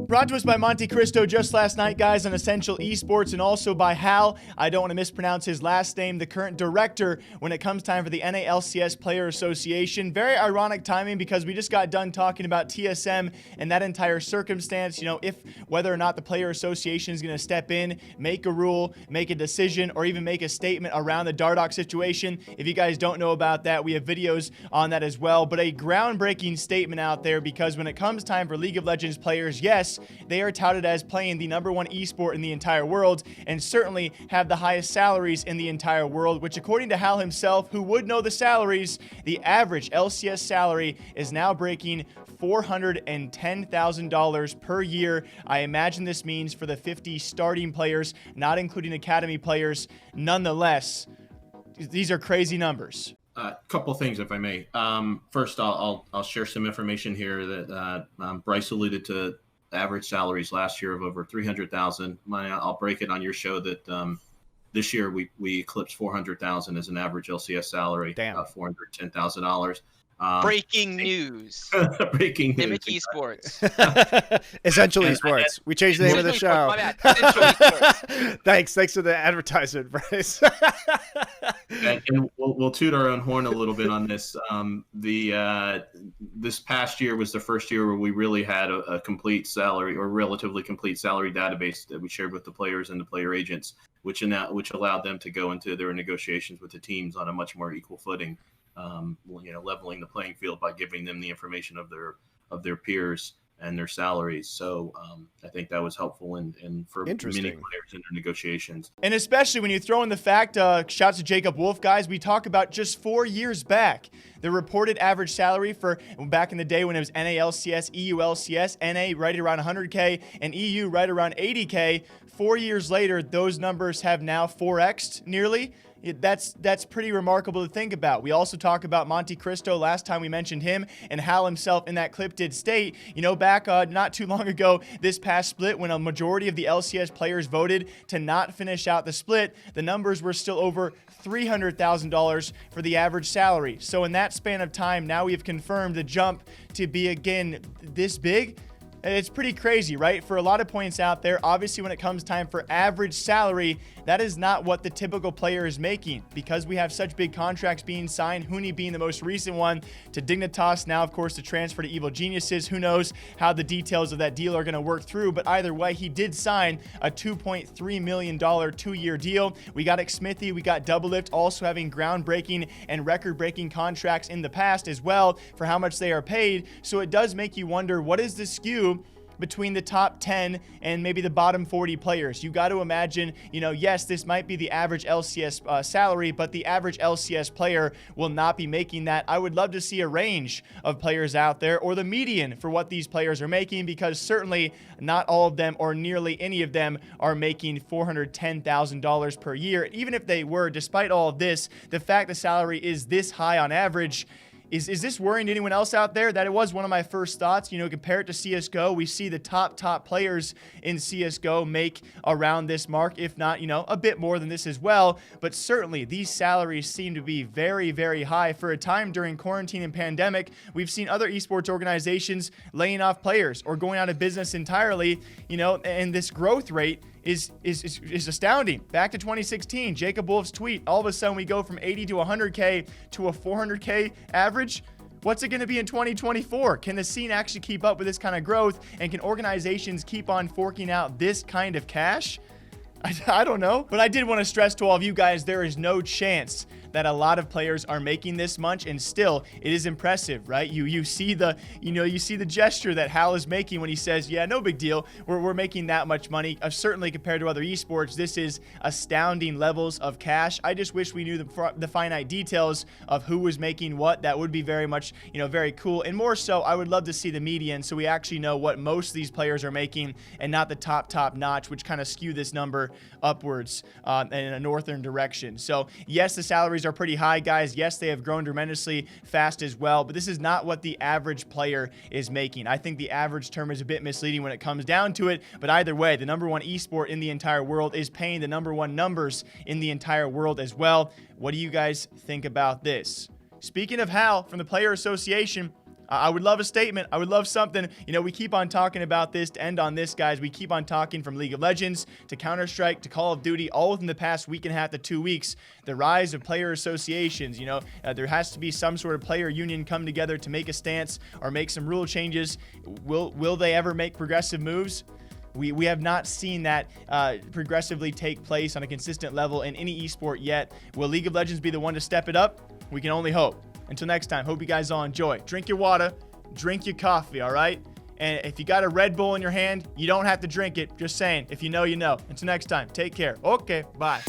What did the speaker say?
Brought to us by Monte Cristo just last night, guys, on Essential Esports, and also by Hal. I don't want to mispronounce his last name, the current director when it comes time for the NA LCS Player Association. Very ironic timing because we just got done talking about TSM and that entire circumstance. You know, whether or not the Player Association is going to step in, make a rule, make a decision, or even make a statement around the Dardoch situation. If you guys don't know about that, we have videos on that as well. But a groundbreaking statement out there, because when it comes time for League of Legends players, yes, they are touted as playing the #1 esport in the entire world and certainly have the highest salaries in the entire world, which according to Hal himself, who would know the salaries, the average LCS salary is now breaking $410,000 per year. I imagine this means for the 50 starting players, not including academy players. Nonetheless, these are crazy numbers. A couple things, if I may. First, I'll share some information here that Bryce alluded to. Average salaries last year of over $300,000. I'll break it on your show that this year we eclipsed $400,000 as an average LCS salary. Damn. $410,000. Breaking news. Breaking news. Mimic Esports. Essential Esports. We changed the name of the show. My bad. Essential Esports. Thanks for the advertisement, Bryce. and we'll toot our own horn a little bit on this. This past year was the first year where we really had a complete salary, or relatively complete salary database that we shared with the players and the player agents, which allowed them to go into their negotiations with the teams on a much more equal footing. Leveling the playing field by giving them the information of their peers and their salaries. So I think that was helpful and for many players in their negotiations. And especially when you throw in the fact, shouts to Jacob Wolf, guys, we talk about just 4 years back, the reported average salary for back in the day when it was NA LCS, EU LCS, NA right around 100K, and EU right around 80K. 4 years later, those numbers have now 4x'd nearly. That's pretty remarkable to think about. We also talk about Monte Cristo last time we mentioned him, and Hal himself in that clip did state, back not too long ago, this past split, when a majority of the LCS players voted to not finish out the split, the numbers were still over $300,000 for the average salary. So in that span of time, now we've confirmed the jump to be again this big. It's pretty crazy, right? For a lot of points out there, obviously when it comes time for average salary, that is not what the typical player is making, because we have such big contracts being signed, Huni being the most recent one, to Dignitas, now of course to transfer to Evil Geniuses. Who knows how the details of that deal are going to work through, but either way, he did sign a $2.3 million 2-year deal. We got Xmithie, we got Doublelift also having groundbreaking and record-breaking contracts in the past as well for how much they are paid. So it does make you wonder, what is the skew between the top 10 and maybe the bottom 40 players? You got to imagine, yes, this might be the average LCS salary, but the average LCS player will not be making that. I would love to see a range of players out there, or the median for what these players are making, because certainly not all of them, or nearly any of them, are making $410,000 per year. Even if they were, despite all of this, the fact the salary is this high on average, Is this worrying to anyone else out there? That it was one of my first thoughts. Compare it to CSGO. We see the top players in CSGO make around this mark, if not, a bit more than this as well. But certainly these salaries seem to be very, very high. For a time during quarantine and pandemic, we've seen other esports organizations laying off players or going out of business entirely, and this growth rate is astounding. Back to 2016, Jacob Wolf's tweet, all of a sudden we go from 80 to 100K to a 400K average. What's it going to be in 2024? Can the scene actually keep up with this kind of growth? And can organizations keep on forking out this kind of cash? I don't know. But I did want to stress to all of you guys, there is no chance that a lot of players are making this much, and still it is impressive, right? You see the gesture that Hal is making when he says, yeah, no big deal, we're making that much money. Certainly compared to other esports, this is astounding levels of cash. I just wish we knew the finite details of who was making what. That would be very much very cool. And more so, I would love to see the median, so we actually know what most of these players are making, and not the top notch, which kind of skew this number upwards in a northern direction. So yes, the salaries are pretty high, guys. Yes, they have grown tremendously fast as well, but this is not what the average player is making. I think the average term is a bit misleading when it comes down to it, but either way, the #1 esport in the entire world is paying the #1 numbers in the entire world as well. What do you guys think about this? Speaking of Hal from the Player Association, I would love a statement. I would love something. You know, we keep on talking about this. To end on this, guys, we keep on talking from League of Legends to Counter-Strike to Call of Duty, all within the past week and a half to 2 weeks. The rise of player associations. You know, there has to be some sort of player union come together to make a stance or make some rule changes. Will they ever make progressive moves? We have not seen that progressively take place on a consistent level in any esport yet. Will League of Legends be the one to step it up? We can only hope. Until next time, hope you guys all enjoy. Drink your water, drink your coffee, all right? And if you got a Red Bull in your hand, you don't have to drink it. Just saying, if you know, you know. Until next time, take care. Okay, bye.